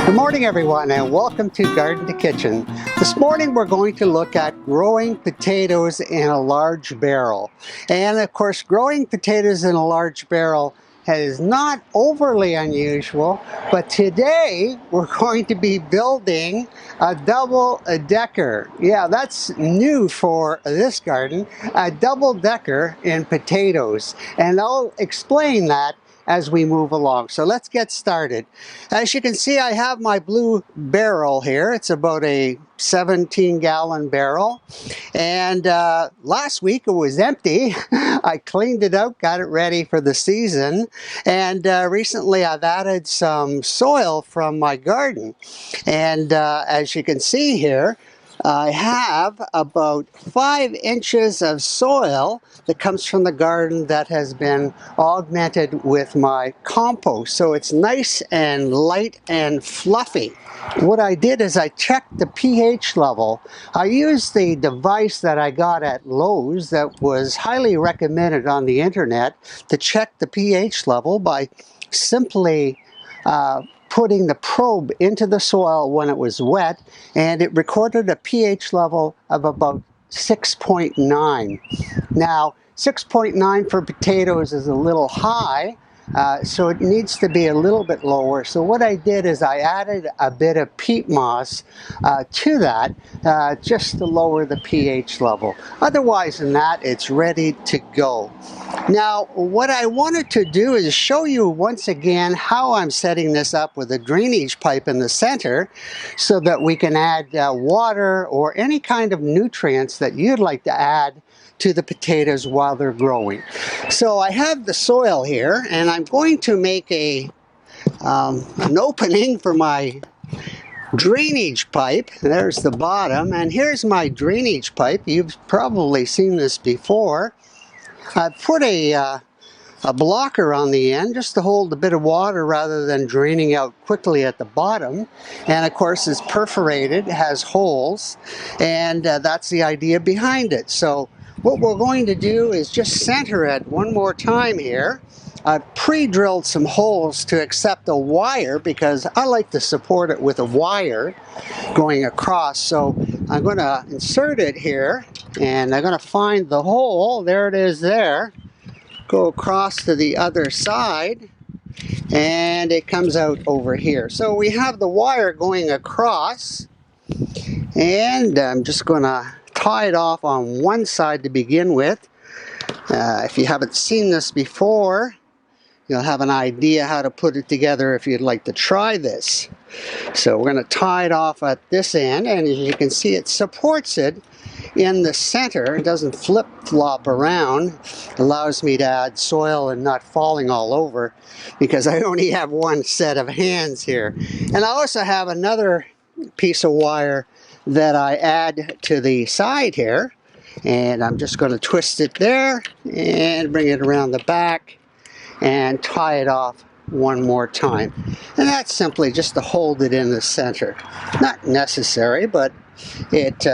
Good morning everyone and welcome to Garden to Kitchen. This morning we're going to look at growing potatoes in a large barrel. And of course growing potatoes in a large barrel is not overly unusual, but today we're going to be building a double-decker. Yeah, that's new for this garden, a double-decker in potatoes. And I'll explain that as we move along. So let's get started. As you can see, I have my blue barrel here. It's about a 17-gallon barrel. And last week it was empty. I cleaned it out, got it ready for the season. And recently I've added some soil from my garden. And as you can see here, I have about 5 inches of soil that comes from the garden that has been augmented with my compost. So it's nice and light and fluffy. What I did is I checked the pH level. I used the device that I got at Lowe's that was highly recommended on the internet to check the pH level by simply putting the probe into the soil when it was wet, and it recorded a pH level of about 6.9. Now, 6.9 for potatoes is a little high, so it needs to be a little bit lower. So what I did is I added a bit of peat moss to that just to lower the pH level. Otherwise than that, it's ready to go. Now, what I wanted to do is show you once again how I'm setting this up with a drainage pipe in the center so that we can add water or any kind of nutrients that you'd like to add to the potatoes while they're growing. So I have the soil here, and I'm going to make an opening for my drainage pipe. There's the bottom, and here's my drainage pipe. You've probably seen this before. I put a blocker on the end just to hold a bit of water rather than draining out quickly at the bottom. And of course it's perforated, it has holes, and that's the idea behind it. So what we're going to do is just center it one more time here. I've pre-drilled some holes to accept a wire because I like to support it with a wire going across. So I'm going to insert it here, and I'm going to find the hole. There it is there. Go across to the other side, and it comes out over here. So we have the wire going across, and I'm just going to tie it off on one side to begin with. If you haven't seen this before, you'll have an idea how to put it together if you'd like to try this. So we're going to tie it off at this end, and as you can see, it supports it in the center. It doesn't flip-flop around. It allows me to add soil and not falling all over because I only have one set of hands here. And I also have another piece of wire that I add to the side here, and I'm just going to twist it there and bring it around the back and tie it off one more time. And that's simply just to hold it in the center. Not necessary, but it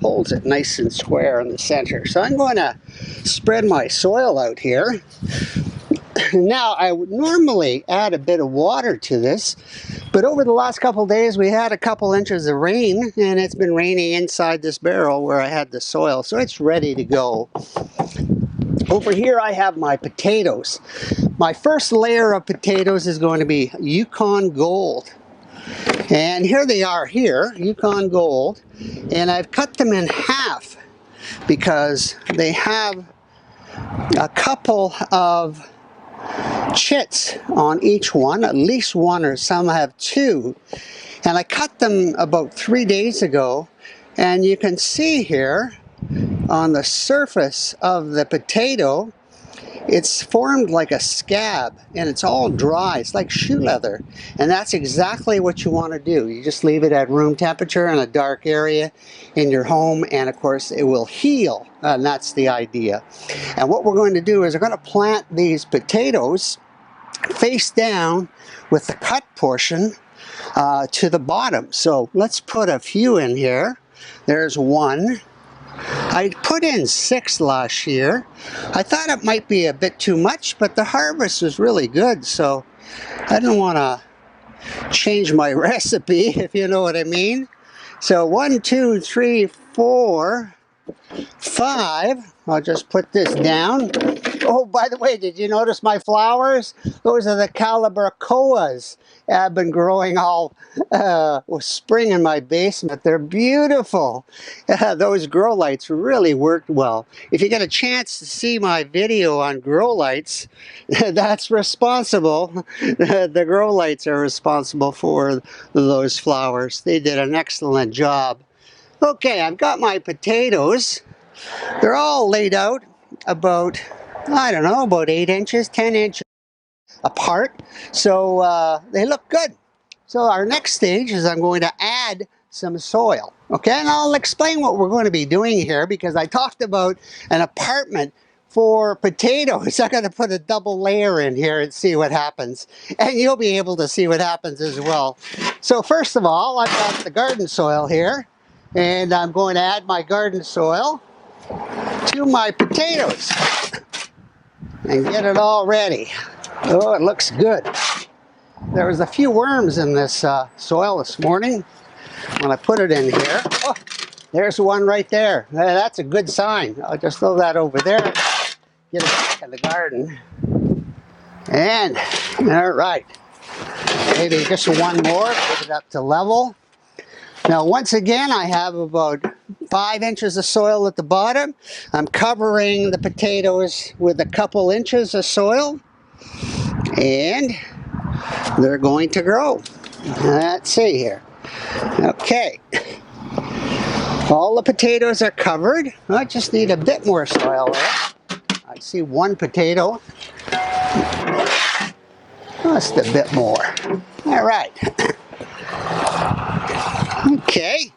holds it nice and square in the center. So I'm going to spread my soil out here. Now, I would normally add a bit of water to this, but over the last couple of days we had a couple inches of rain, and it's been raining inside this barrel where I had the soil, so it's ready to go. Over here I have my potatoes. My first layer of potatoes is going to be Yukon Gold. And here they are here, Yukon Gold, and I've cut them in half because they have a couple of chits on each one, at least one, or some have two. And I cut them about 3 days ago, and you can see here on the surface of the potato, it's formed like a scab, and it's all dry. It's like shoe leather, and that's exactly what you want to do. You just leave it at room temperature in a dark area in your home, and of course it will heal, and that's the idea. And what we're going to do is we're going to plant these potatoes face down with the cut portion to the bottom. So let's put a few in here. There's one. I put in 6 last year. I thought it might be a bit too much, but the harvest was really good, so I didn't want to change my recipe, if you know what I mean. So 1, 2, 3, 4, 5. I'll just put this down. Oh, by the way, did you notice my flowers? Those are the calabracoas. I've been growing all spring in my basement. They're beautiful. Those grow lights really worked well. If you get a chance to see my video on grow lights, that's responsible. The grow lights are responsible for those flowers. They did an excellent job. Okay, I've got my potatoes. They're all laid out about, I don't know, about 8 inches, 10 inches apart. So they look good. So our next stage is I'm going to add some soil. Okay, and I'll explain what we're going to be doing here, because I talked about an apartment for potatoes. I'm going to put a double layer in here and see what happens. And you'll be able to see what happens as well. So first of all, I've got the garden soil here. And I'm going to add my garden soil to my potatoes and get it all ready. Oh, it looks good. There was a few worms in this soil this morning when I put it in here. Oh, there's one right there. That's a good sign. I'll just throw that over there, get it back in the garden. And, all right, maybe just one more, get it up to level. Now, once again, I have about 5 inches of soil at the bottom. I'm covering the potatoes with a couple inches of soil, and they're going to grow. Let's see here. Okay. All the potatoes are covered. I just need a bit more soil there. I see one potato. Just a bit more. All right. Okay,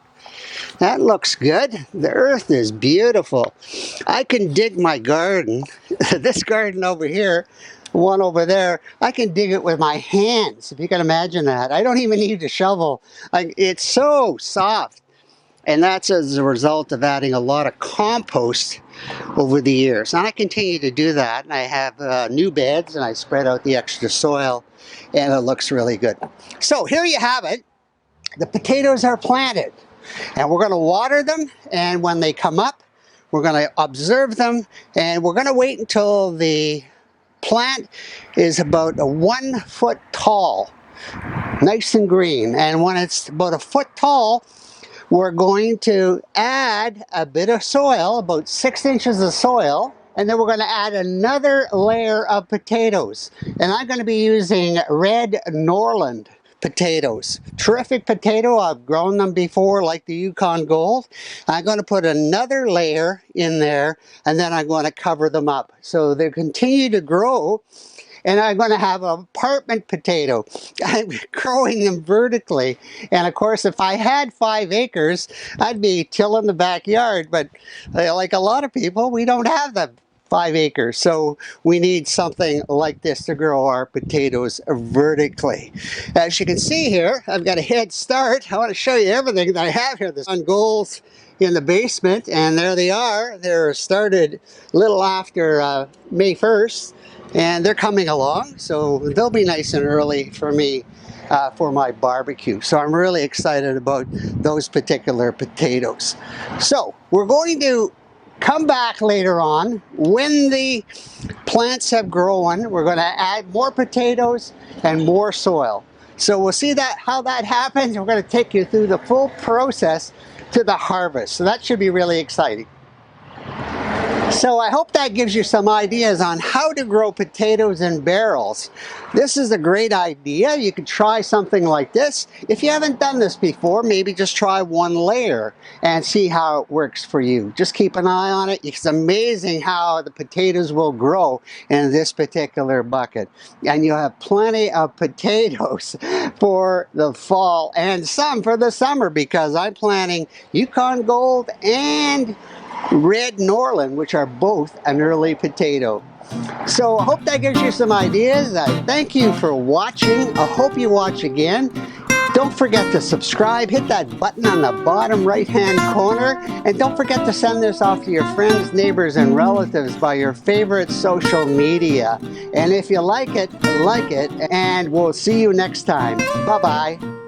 that looks good. The earth is beautiful. I can dig my garden. This garden over here, one over there, I can dig it with my hands, if you can imagine that. I don't even need a shovel. It's so soft. And that's as a result of adding a lot of compost over the years. And I continue to do that. And I have new beds, and I spread out the extra soil, and it looks really good. So here you have it. The potatoes are planted, and we're going to water them, and when they come up, we're going to observe them, and we're going to wait until the plant is about 1 foot tall, nice and green. And when it's about 1 foot tall, we're going to add a bit of soil, about 6 inches of soil, and then we're going to add another layer of potatoes. And I'm going to be using red Norland potatoes. Terrific potato. I've grown them before, like the Yukon Gold. I'm going to put another layer in there, and then I'm going to cover them up so they continue to grow. And I'm going to have an apartment potato. I'm growing them vertically. And of course, if I had 5 acres, I'd be tilling the backyard. But like a lot of people, we don't have the 5 acres. So we need something like this to grow our potatoes vertically. As you can see here, I've got a head start. I want to show you everything that I have here. There's on goals in the basement, and there they are. They're started a little after May 1st, and they're coming along. So they'll be nice and early for me for my barbecue. So I'm really excited about those particular potatoes. So we're going to come back later on when the plants have grown. We're going to add more potatoes and more soil. So we'll see how that happens. We're going to take you through the full process to the harvest. So that should be really exciting. So I hope that gives you some ideas on how to grow potatoes in barrels. This is a great idea. You could try something like this. If you haven't done this before, maybe just try 1 layer and see how it works for you. Just keep an eye on it. It's amazing how the potatoes will grow in this particular bucket. And you'll have plenty of potatoes for the fall and some for the summer, because I'm planting Yukon Gold and red Norland, which are both an early potato. So I hope that gives you some ideas. Thank you for watching. I hope you watch again. Don't forget to subscribe, hit that button on the bottom right-hand corner, and don't forget to send this off to your friends, neighbors, and relatives by your favorite social media. And if you like it, and we'll see you next time. Bye-bye.